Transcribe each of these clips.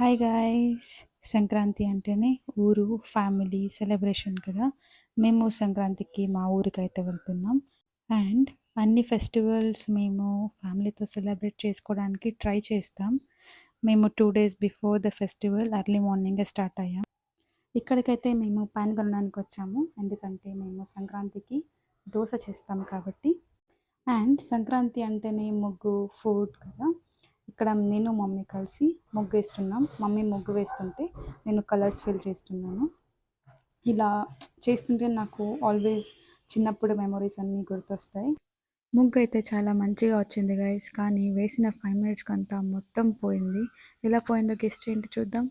Hi guys! Sankranti అంటేనే ఊరు, family celebration కదా! మేము సంక్రాంతికి మా ఊరికైతే వెళ్తున్నాం. అండ్ అన్ని ఫెస్టివల్స్ మేము ఫ్యామిలీతో సెలబ్రేట్ చేసుకోవడానికి ట్రై చేస్తాం. మేము 2 days before the festival early మార్నింగే స్టార్ట్ అయ్యాం. ఇక్కడికైతే మేము పాన్ కొనడానికి వచ్చాము. ఎందుకంటే మేము సంక్రాంతికి దోస చేస్తాం కాబట్టి. అండ్ సంక్రాంతి అంటేనే ముగ్గు, ఫుడ్ కదా! ఇక్కడ నేను, మమ్మీ కలిసి ముగ్గేస్తున్నాం. మమ్మీ ముగ్గు వేస్తుంటే నేను కలర్స్ ఫిల్ చేస్తున్నాను. ఇలా చేస్తుంటే నాకు ఆల్వేస్ చిన్నప్పుడు మెమరీస్ అన్నీ గుర్తొస్తాయి. ముగ్గయితే చాలా మంచిగా వచ్చింది గైస్. కానీ వేసిన 5 మినిట్స్‌కంతా మొత్తం పోయింది. ఎలా పోయిందో గెస్ చేయండి చూద్దాం.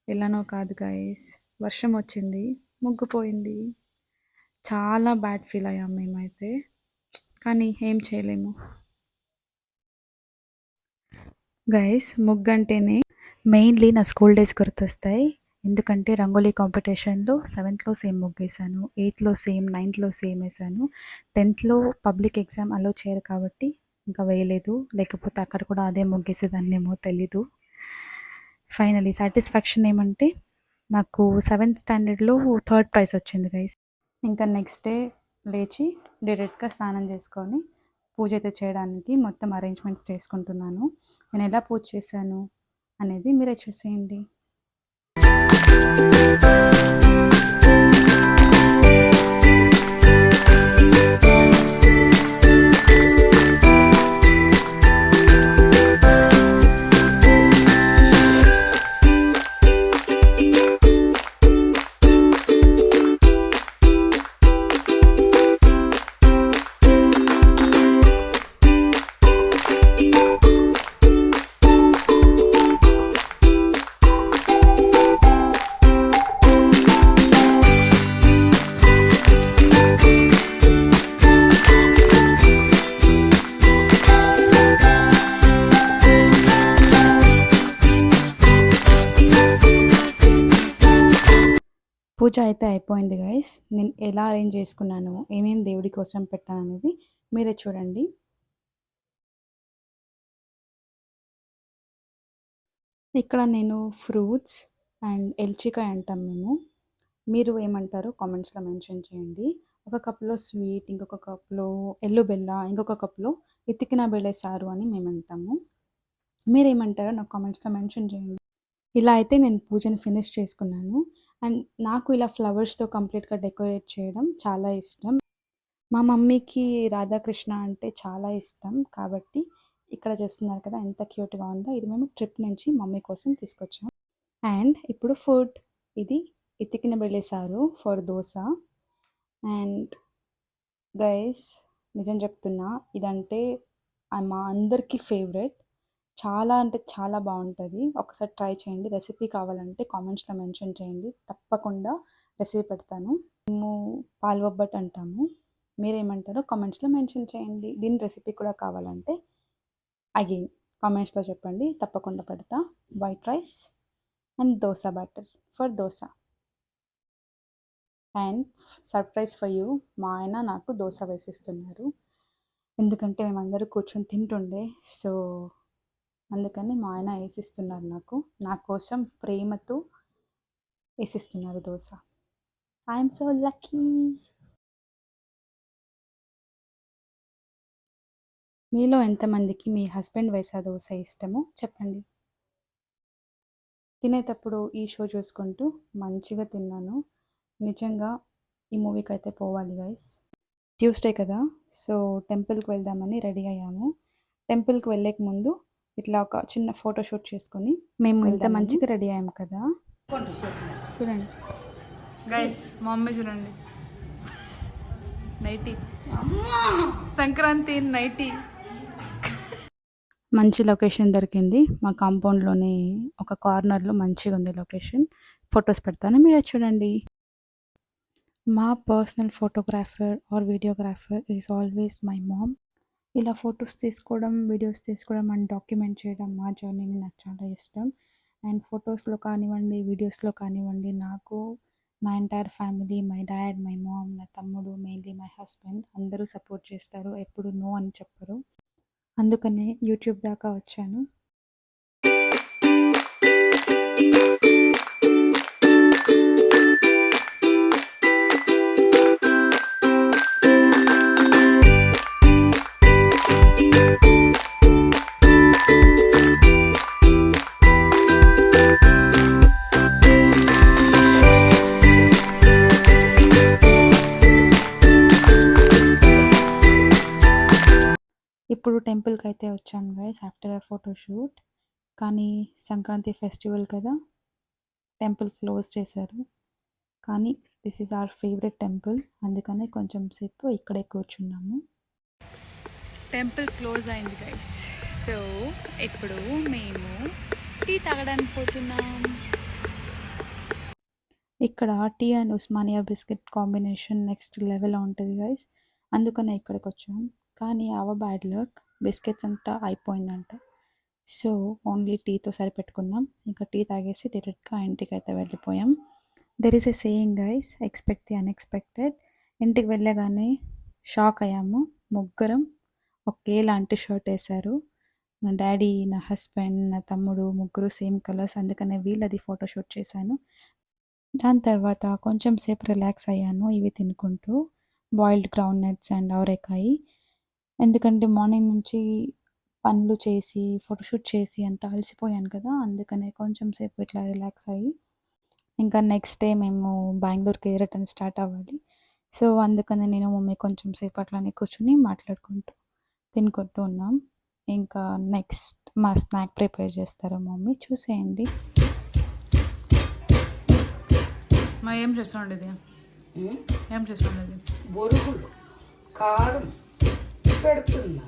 ఎలానో కాదు గైస్. వర్షం వచ్చింది. ముగ్గు పోయింది. చాలా బ్యాడ్ ఫీల్ అయ్యాం మేమైతే. కానీ ఏం చేయలేము. గైస్ ముగ్గంటేనే మెయిన్‌లీ నా స్కూల్ డేస్ గుర్తొస్తాయి. ఎందుకంటే రంగోలీ కాంపిటీషన్‌లో 7థ్‌లో సేమ్ ముగ్గేశాను. 8థ్‌లో సేమ్, 9థ్‌లో సేమ్ ఏశాను. 10థ్‌లో పబ్లిక్ ఎగ్జామ్ అలో చేయరు కాబట్టి ఇంకా వేయలేదు. లేకపోతే అక్కడ కూడా అదే ముగ్గేసేదాన్నేమో తెలీదు. ఫైనల్లీ సాటిస్ఫాక్షన్ ఏమంటే నాకు 7థ్ స్టాండర్డ్‌లో థర్డ్ ప్రైజ్ వచ్చింది గైస్. ఇంకా నెక్స్ట్ డే లేచి డైరెక్ట్‌గా స్నానం చేసుకొని పూజ అయితే చేయడానికి మొత్తం అరేంజ్మెంట్స్ చేసుకుంటున్నాను. నేను ఎలా పూజ చేశాను అనేది మీరే చూసేయండి. పూజ అయితే అయిపోయింది గైస్. నేను ఎలా అరేంజ్ చేసుకున్నాను, ఏమేమి దేవుడి కోసం పెట్టాననేది మీరే చూడండి. ఇక్కడ నేను ఫ్రూట్స్ అండ్ ఎల్చికాయ అంటాం మేము. మీరు ఏమంటారో కామెంట్స్‌లో మెన్షన్ చేయండి. ఒక కప్‌లో స్వీట్, ఇంకొక కప్‌లో ఎల్లు బెల్ల, ఇంకొక కప్‌లో ఇతికిన బెల్లె సారు అని మేమంటాము. మీరేమంటారో నాకు కామెంట్స్‌లో మెన్షన్ చేయండి. ఇలా అయితే నేను పూజను ఫినిష్ చేసుకున్నాను. అండ్ నాకు ఇలా ఫ్లవర్స్‌తో కంప్లీట్‌గా డెకరేట్ చేయడం చాలా ఇష్టం. మా మమ్మీకి రాధాకృష్ణ అంటే చాలా ఇష్టం. కాబట్టి ఇక్కడ చూస్తున్నారు కదా ఎంత క్యూట్‌గా ఉందో. ఇది మేము ట్రిప్ నుంచి మమ్మీ కోసం తీసుకొచ్చాం. అండ్ ఇప్పుడు ఫుడ్. ఇది ఇతికిన బెల్లె సారు ఫర్ దోస. అండ్ గైస్ నిజం చెప్తున్నా ఇదంటే మా అందరికీ ఫేవరెట్. చాలా అంటే చాలా బాగుంటుంది. ఒకసారి ట్రై చేయండి. రెసిపీ కావాలంటే కామెంట్స్‌లో మెన్షన్ చేయండి. తప్పకుండా రెసిపీ పెడతాను. మేము పాలు బొబ్బట్టు అంటాము. మీరేమంటారో కామెంట్స్‌లో మెన్షన్ చేయండి. దీని రెసిపీ కూడా కావాలంటే అగైన్ కామెంట్స్‌లో చెప్పండి. తప్పకుండా పెడతా. White rice and dosa batter for dosa. And surprise for you, మా ఆయన నాకు దోస వేసిస్తున్నారు. ఎందుకంటే మేమందరూ కూర్చొని తింటుండే. సో అందుకని మా ఆయన వేసిస్తున్నారు నాకు. నా కోసం ప్రేమతో వేసిస్తున్నారు దోస. I'm so lucky. మీలో ఎంతమందికి మీ హస్బెండ్ వేసే దోస ఇష్టమో చెప్పండి. తినేటప్పుడు ఈ షో చూసుకుంటూ మంచిగా తిన్నాను. నిజంగా ఈ మూవీకి అయితే పోవాలి గైస్. ట్యూస్డే కదా, సో టెంపుల్కి వెళ్దామని రెడీ అయ్యాము. టెంపుల్కి వెళ్ళేక ముందు ఇట్లా ఒక చిన్న ఫోటో షూట్ చేసుకొని మేము ఇంత మంచిగా రెడీ అయ్యాము కదా. చూడండి గైస్, మా మమ్మీ చూడండి, నైటీ, సంక్రాంతి నైటీ. మంచి లొకేషన్ దొరికింది. మా కాంపౌండ్లోనే ఒక కార్నర్లో మంచిగా ఉంది లొకేషన్. ఫొటోస్ పెడతాను, మీరే చూడండి. మా personal photographer or videographer is always my mom. ఇలా ఫొటోస్ తీసుకోవడం, వీడియోస్ తీసుకోవడం అండ్ డాక్యుమెంట్ చేయడం మా జర్నీని నాకు చాలా ఇష్టం. అండ్ ఫొటోస్లో కానివ్వండి, వీడియోస్లో కానివ్వండి, నాకు నా entire family, my dad, my mom, నా తమ్ముడు, మెయిన్లీ మై హస్బెండ్ అందరూ సపోర్ట్ చేస్తారు. ఎప్పుడు నో అని చెప్పరు. అందుకనే యూట్యూబ్ దాకా వచ్చాను. ఇప్పుడు టెంపుల్‌కైతే వచ్చాం గైస్ ఆఫ్టర్ ఎ ఫోటోషూట్. కానీ సంక్రాంతి ఫెస్టివల్ కదా! టెంపుల్ క్లోజ్ చేశారు. కానీ this is our favourite temple. అందుకనే కొంచెం సేపు ఇక్కడే కూర్చున్నాము. టెంపుల్ క్లోజ్ అయింది గైస్. సో ఇప్పుడు మేము టీ తాగడానికి పోతున్నాం. ఇక్కడ tea and Osmania biscuit combination next లెవెల్లో ఉంటుంది గైస్. అందుకనే ఇక్కడికి వచ్చాం. కానీ అవర్ బ్యాడ్ లక్ బిస్కెట్స్ అంతా అయిపోయిందంట. సో ఓన్లీ టీతో సరిపెట్టుకున్నాం. ఇంకా టీ తాగేసి డైరెక్ట్గా ఇంటికి అయితే వెళ్ళిపోయాం. There is a saying guys, expect the unexpected. ఇంటికి వెళ్ళగానే షాక్ అయ్యాము. ముగ్గురం ఒకేలాంటి షర్ట్ వేశారు. నా డాడీ, నా హస్బెండ్, నా తమ్ముడు ముగ్గురు సేమ్ కలర్స్. అందుకనే వీళ్ళది ఫోటోషూట్ చేశాను. దాని తర్వాత కొంచెం సేపు రిలాక్స్ అయ్యాను ఇవి తినుకుంటూ, బాయిల్డ్ గ్రౌండ్ నట్స్ అండ్ అవరేకాయి. ఎందుకంటే మార్నింగ్ నుంచి పనులు చేసి ఫోటోషూట్ చేసి అంత అలసిపోయాను కదా! అందుకనే కొంచెం సేపు ఇట్లా రిలాక్స్ అయ్యి ఇంకా నెక్స్ట్ డే మేము బెంగుళూరుకి రిటర్న్ స్టార్ట్ అవ్వాలి. సో అందుకని నేను మమ్మీ కొంచెం సేపు అట్లానే కూర్చొని మాట్లాడుకుంటూ తినుకుంటూ ఉన్నాం. ఇంకా నెక్స్ట్ మా స్నాక్ ప్రిపేర్ చేస్తారు మమ్మీ, చూసేయండి. మా ఏం చేస్తుండేది ఏం చేస్తుండేది బొరుగులు కారం పెడుతున్నా.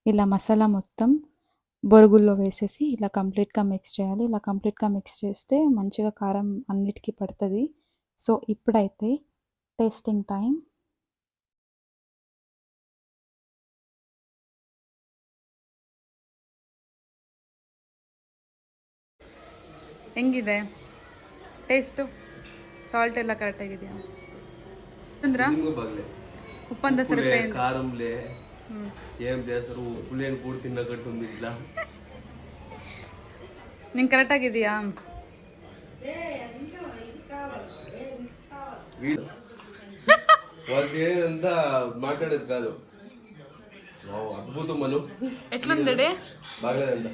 ఇలా మసాలా మొత్తం బొరుగుల్లో వేసేసి ఇలా కంప్లీట్గా మిక్స్ చేయాలి. ఇలా కంప్లీట్గా మిక్స్ చేస్తే మంచిగా కారం అన్నిటికీ పడుతుంది. సో ఇప్పుడైతే టేస్టింగ్ టైం. ಹೆಂಗಿದೆ ಟೇಸ್ಟು? ಸಾಲ್ಟ್ ಎಲ್ಲ ಕರೆಕ್ಟ್ ಆಗಿದೆಯಾ ಅಂದ್ರ ఉప్పంత సరిపోయింది. కారంలే ఏం చేస్తారు, ఉప్పు లేని కూడి తిన్నట్టు ఉంది ఇట్లా. నేను కరెక్ట్ ಆಗಿದೆಯా? వాళ్ళు చేయంతా మాట్లాడేది కాదు. అద్భుతం మను. ఎట్లుంది? బాగలేదంట.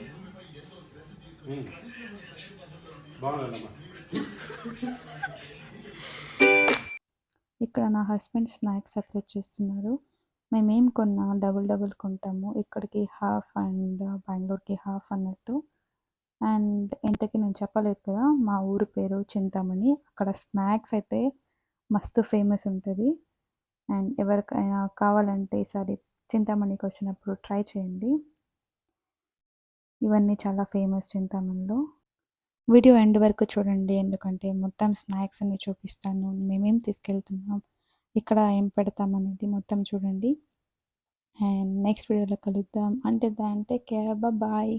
ఇక్కడ నా హస్బెండ్ స్నాక్స్ సెపరేట్ చేస్తున్నారు. మేమేం కొన్నా డబుల్ కొంటాము. ఇక్కడికి హాఫ్ అండ్ బెంగళూరుకి హాఫ్ అన్నట్టు. అండ్ ఇంతకీ నేను చెప్పలేదు కదా, మా ఊరి పేరు చింతామణి. అక్కడ స్నాక్స్ అయితే మస్తు ఫేమస్ ఉంటుంది. అండ్ ఎవరికైనా కావాలంటే ఈసారి చింతామణికి వచ్చినప్పుడు ట్రై చేయండి. ఇవన్నీ చాలా ఫేమస్ చింతామణిలో. వీడియో ఎండ్ వరకు చూడండి, ఎందుకంటే మొత్తం స్నాక్స్ అన్ని చూపిస్తాను. మేమేం తీసుకెళ్తున్నాం, ఇక్కడ ఏం పెడతాం అనేది మొత్తం చూడండి. అండ్ నెక్స్ట్ వీడియోలో కలుద్దాం. అంటే కేర్, బాయ్.